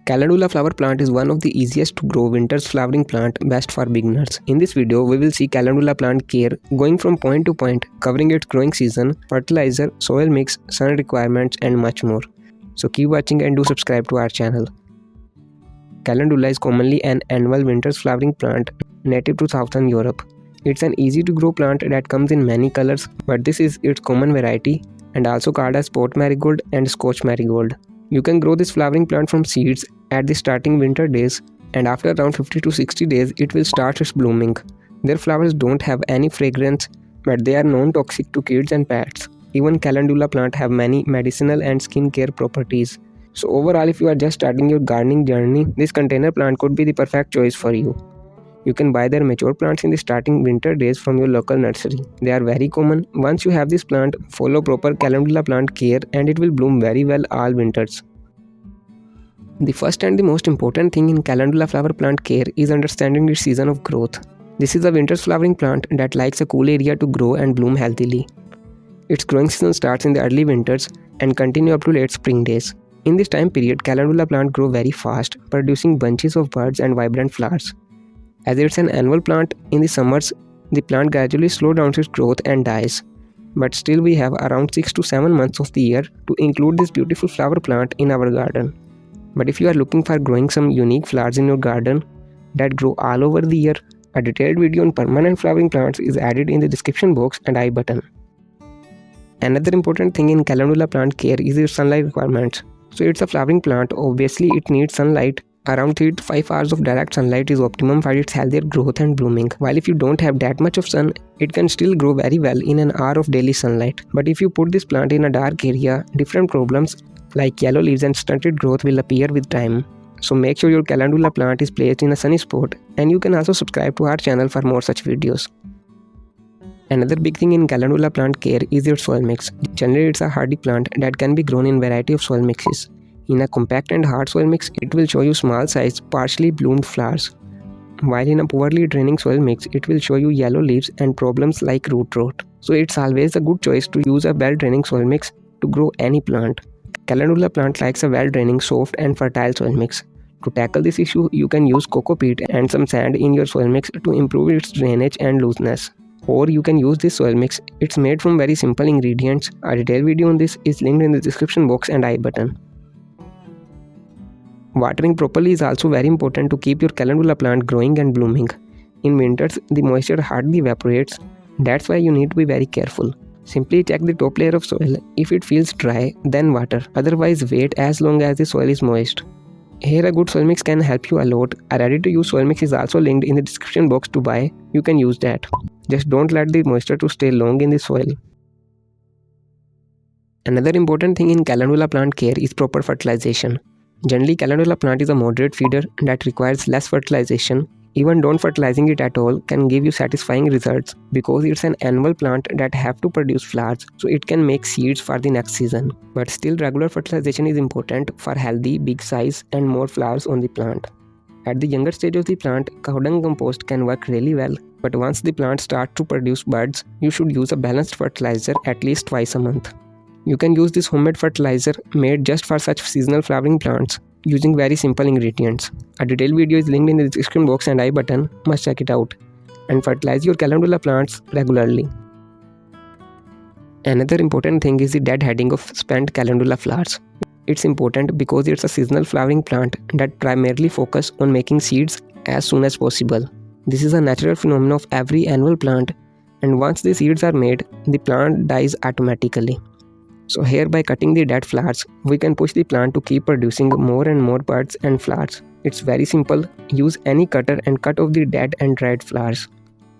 Calendula flower plant is one of the easiest to grow winter's flowering plant, best for beginners. In this video, we will see Calendula plant care going from point to point, covering its growing season, fertilizer, soil mix, sun requirements and much more. So keep watching and do subscribe to our channel. Calendula is commonly an annual winter's flowering plant native to southern Europe. It's an easy to grow plant that comes in many colors, but this is its common variety and also called as spot marigold and Scotch marigold. You can grow this flowering plant from seeds at the starting winter days, and after around 50 to 60 days it will start its blooming. Their flowers don't have any fragrance, but they are non-toxic to kids and pets. Even Calendula plant have many medicinal and skin care properties. So overall, if you are just starting your gardening journey, this container plant could be the perfect choice for you. You can buy their mature plants in the starting winter days from your local nursery. They are very common. Once you have this plant, follow proper Calendula plant care and it will bloom very well all winters. The first and the most important thing in Calendula flower plant care is understanding its season of growth. This is a winter's flowering plant that likes a cool area to grow and bloom healthily. Its growing season starts in the early winters and continue up to late spring days. In this time period, Calendula plant grow very fast, producing bunches of buds and vibrant flowers. As it's an annual plant, in the summers, the plant gradually slows down its growth and dies. But still we have around 6 to 7 months of the year to include this beautiful flower plant in our garden. But if you are looking for growing some unique flowers in your garden that grow all over the year, a detailed video on permanent flowering plants is added in the description box and I button. Another important thing in Calendula plant care is its sunlight requirements. So it's a flowering plant, obviously it needs sunlight. Around 3 to 5 hours of direct sunlight is optimum for its healthier growth and blooming. While if you don't have that much of sun, it can still grow very well in an hour of daily sunlight. But if you put this plant in a dark area, different problems like yellow leaves and stunted growth will appear with time. So make sure your Calendula plant is placed in a sunny spot, and you can also subscribe to our channel for more such videos. Another big thing in Calendula plant care is its soil mix. Generally it's a hardy plant that can be grown in variety of soil mixes. In a compact and hard soil mix, it will show you small sized, partially bloomed flowers. While in a poorly draining soil mix, it will show you yellow leaves and problems like root rot. So it's always a good choice to use a well draining soil mix to grow any plant. Calendula plant likes a well draining, soft and fertile soil mix. To tackle this issue, you can use coco peat and some sand in your soil mix to improve its drainage and looseness. Or you can use this soil mix. It's made from very simple ingredients. A detailed video on this is linked in the description box and I button. Watering properly is also very important to keep your Calendula plant growing and blooming. In winters, the moisture hardly evaporates. That's why you need to be very careful. Simply check the top layer of soil. If it feels dry, then water. Otherwise, wait as long as the soil is moist. Here a good soil mix can help you a lot. A ready to use soil mix is also linked in the description box to buy. You can use that. Just don't let the moisture to stay long in the soil. Another important thing in Calendula plant care is proper fertilization. Generally, Calendula plant is a moderate feeder that requires less fertilization. Even don't fertilizing it at all can give you satisfying results because it's an annual plant that have to produce flowers, so it can make seeds for the next season. But still, regular fertilization is important for healthy, big size and more flowers on the plant. At the younger stage of the plant, Cow Dung Compost can work really well. But once the plant starts to produce buds, you should use a balanced fertilizer at least twice a month. You can use this homemade fertilizer made just for such seasonal flowering plants using very simple ingredients. A detailed video is linked in the description box and I button. Must check it out. And fertilize your Calendula plants regularly. Another important thing is the deadheading of spent Calendula flowers. It's important because it's a seasonal flowering plant that primarily focuses on making seeds as soon as possible. This is a natural phenomenon of every annual plant, and once the seeds are made, the plant dies automatically. So here, by cutting the dead flowers, we can push the plant to keep producing more and more buds and flowers. It's very simple. Use any cutter and cut off the dead and dried flowers.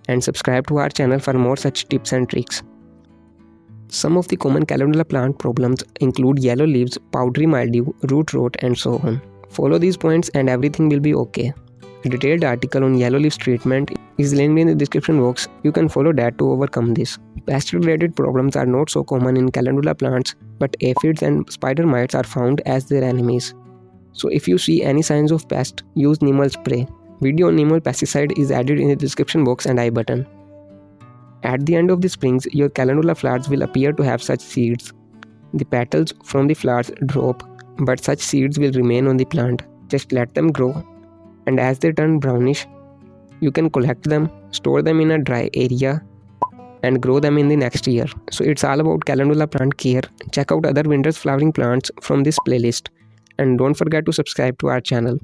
And subscribe to our channel for more such tips and tricks. Some of the common Calendula plant problems include yellow leaves, powdery mildew, root rot and so on. Follow these points and everything will be okay. A detailed article on yellow leaves treatment is linked in the description box. You can follow that to overcome this. Pest-related problems are not so common in Calendula plants, but aphids and spider mites are found as their enemies. So if you see any signs of pest, use Neem spray. Video on Neem pesticide is added in the description box and I button. At the end of the springs, your Calendula flowers will appear to have such seeds. The petals from the flowers drop, but such seeds will remain on the plant. Just let them grow, and as they turn brownish, you can collect them, store them in a dry area, and grow them in the next year. So it's all about Calendula plant care. Check out other winter flowering plants from this playlist, and don't forget to subscribe to our channel.